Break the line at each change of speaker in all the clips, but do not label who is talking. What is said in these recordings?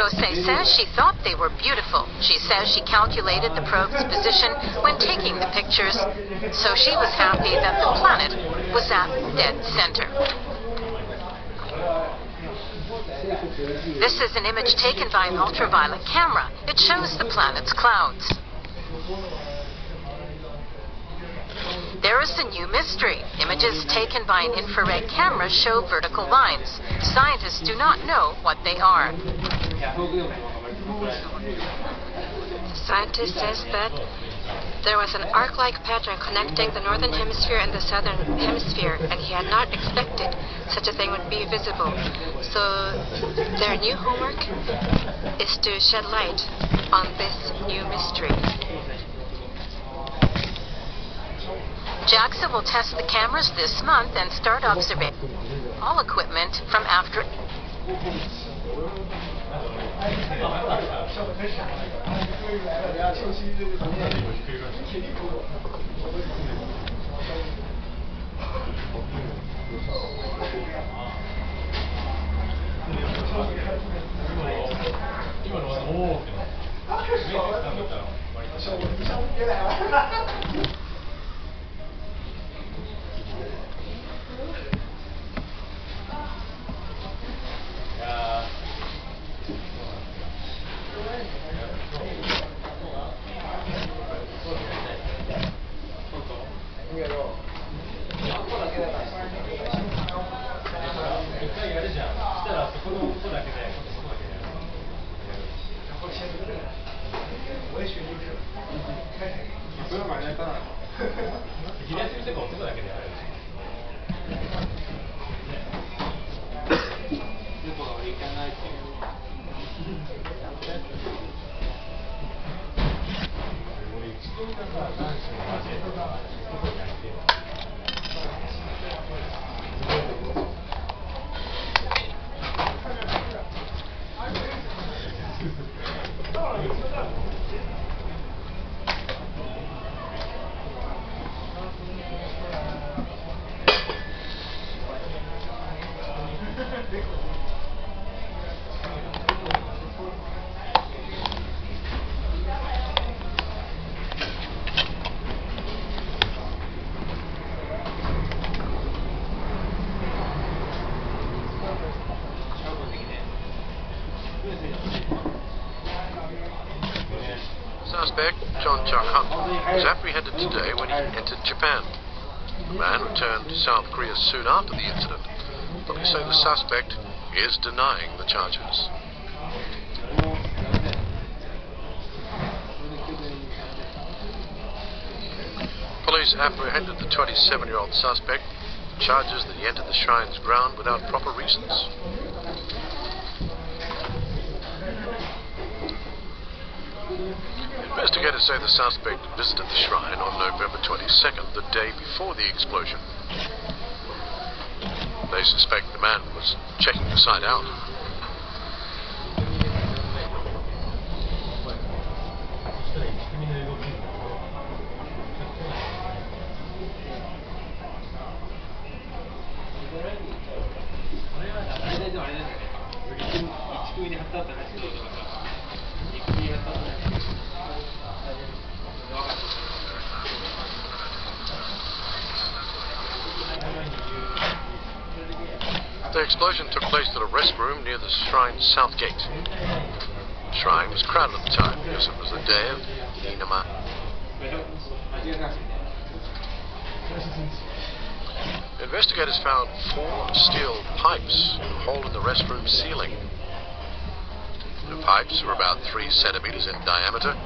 Rose says she thought they were beautiful. She says she calculated the probe's position when taking the pictures, so she was happy that the planet was at dead center. This is an image taken by an ultraviolet camera. It shows the planet's clouds. There is a new mystery. Images taken by an infrared camera show vertical lines. Scientists do not know what they are.
Scientist says that there was an arc-like pattern connecting the northern hemisphere and the southern hemisphere, and he had not expected such a thing would be visible. So their new homework is to shed light on this new mystery.
JAXA will test the cameras this month and start observing all equipment from after.
Suspect, John Chang-hun, was apprehended today when he entered Japan. The man returned to South Korea soon after the incident. Police say the suspect is denying the charges. Police apprehended the 27-year-old suspect, charges that he entered the shrine's ground without proper reasons. Investigators say the suspect visited the shrine on November 22nd, the day before the explosion. They suspect the man was checking the site out. The explosion took place at a restroom near the shrine's south gate. The shrine was crowded at the time because it was the day of Inama. Investigators found 4 steel pipes in a hole in the restroom ceiling. The pipes were about 3 centimeters in diameter,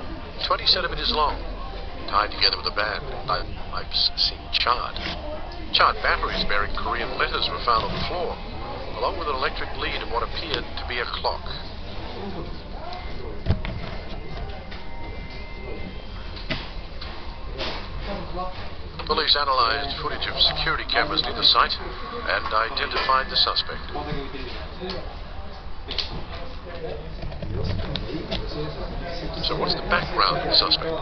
20 centimeters long, tied together with a band. The pipes seemed charred. Charred batteries bearing Korean letters were found on the floor, along with an electric lead and what appeared to be a clock. Police analyzed footage of security cameras near the site and identified the suspect. So what's the background of the suspect?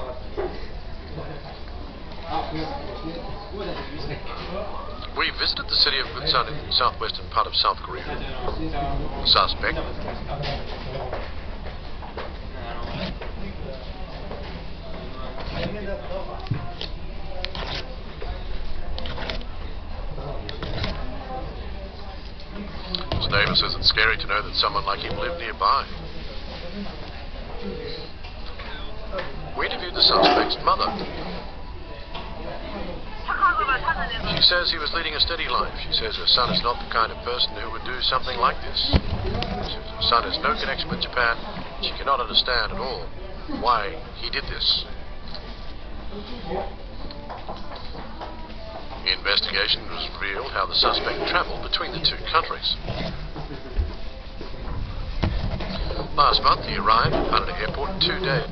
We visited the city of Gunsan in the southwestern part of South Korea. The suspect His neighbor says it's scary to know that someone like him lived nearby. We interviewed the suspect's mother. She says he was leading a steady life. She says her son is not the kind of person who would do something like this. She says her son has no connection with Japan. She cannot understand at all why he did this. The investigation has revealed how the suspect travelled between the two countries. Last month he arrived at Haneda Airport in 2 days.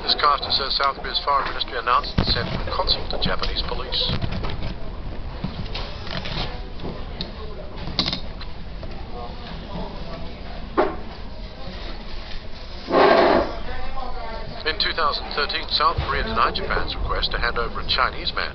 This caster says South Korea's foreign ministry announced and sent a consul to Japanese police. In 2013, South Korea denied Japan's request to hand over a Chinese man.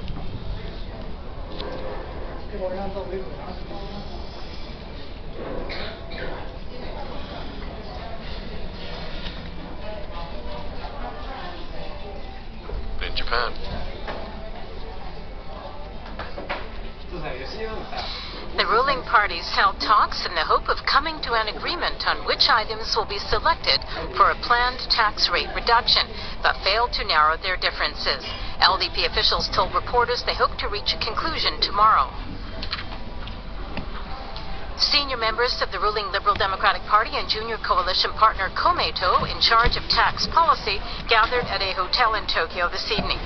In Japan,
the ruling parties held talks in the hope of coming to an agreement on which items will be selected for a planned tax rate reduction, but failed to narrow their differences. LDP officials told reporters they hope to reach a conclusion tomorrow. Senior members of the ruling Liberal Democratic Party and junior coalition partner Komeito, in charge of tax policy, gathered at a hotel in Tokyo this evening.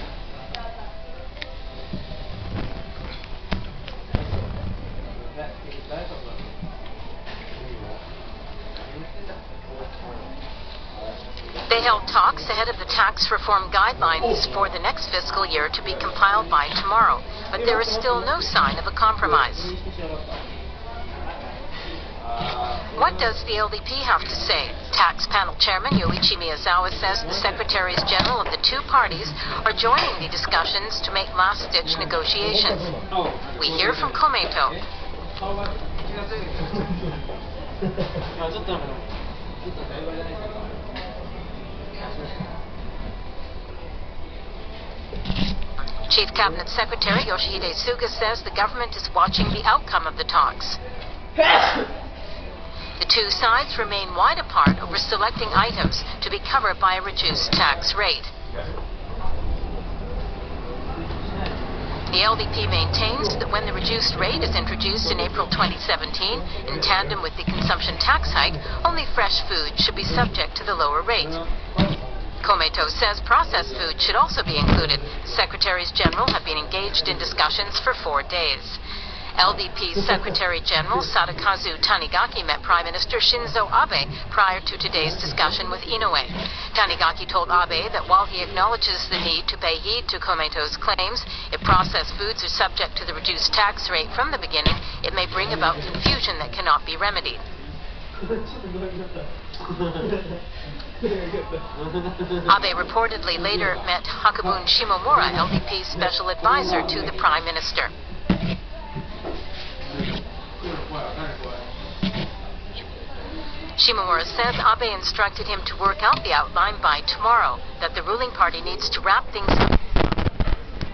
They held talks ahead of the tax reform guidelines for the next fiscal year to be compiled by tomorrow, but there is still no sign of a compromise. What does the LDP have to say? Tax panel chairman Yoichi Miyazawa says the secretaries general of the two parties are joining the discussions to make last-ditch negotiations. We hear from Komeito. Chief Cabinet Secretary Yoshihide Suga says the government is watching the outcome of the talks. The two sides remain wide apart over selecting items to be covered by a reduced tax rate. The LDP maintains that when the reduced rate is introduced in April 2017, in tandem with the consumption tax hike, only fresh food should be subject to the lower rate. Komeito says processed food should also be included. Secretaries General have been engaged in discussions for 4 days. LDP Secretary General Sadakazu Tanigaki met Prime Minister Shinzo Abe prior to today's discussion with Inoue. Tanigaki told Abe that while he acknowledges the need to pay heed to Komeito's claims, if processed foods are subject to the reduced tax rate from the beginning, it may bring about confusion that cannot be remedied. Abe reportedly later met Hakabun Shimomura, LDP's special advisor to the Prime Minister. Shimomura says Abe instructed him to work out the outline by tomorrow, that the ruling party needs to wrap things up.